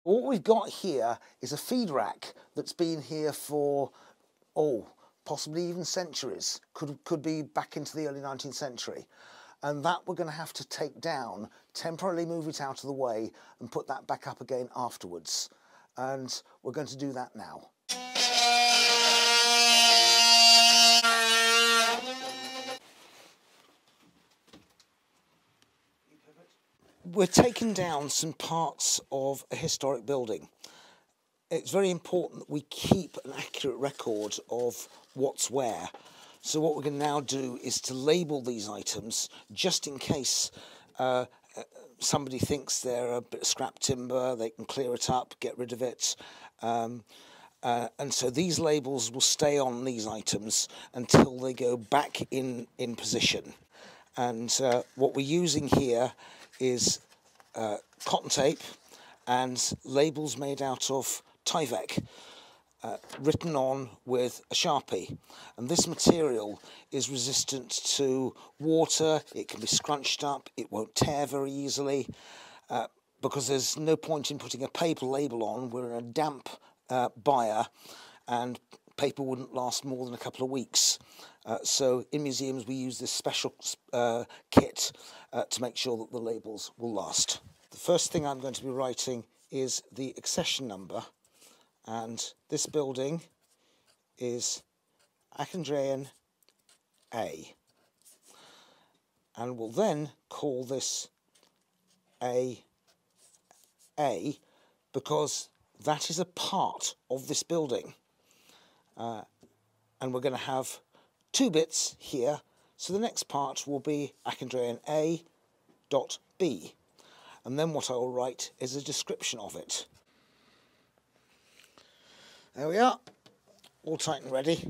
What we've got here is a feed rack that's been here for, possibly even centuries. Could be back into the early 19th century. And that we're going to have to take down, temporarily move it out of the way and put that back up again afterwards. And we're going to do that now. We're taking down some parts of a historic building. It's very important that we keep an accurate record of what's where. So what we're going to now do is to label these items just in case somebody thinks they're a bit of scrap timber, they can clear it up, get rid of it. And so these labels will stay on these items until they go back in position. And what we're using here is cotton tape and labels made out of Tyvek, written on with a Sharpie. And this material is resistant to water, it can be scrunched up, it won't tear very easily, because there's no point in putting a paper label on. We're in a damp Byre, and paper wouldn't last more than a couple of weeks. So in museums we use this special kit to make sure that the labels will last. The first thing I'm going to be writing is the accession number, and this building is Achondrian A, and we'll then call this A because that is a part of this building, and we're going to have two bits here, so the next part will be Achondrian A dot B, and then what I will write is a description of it. There we are, all tight and ready.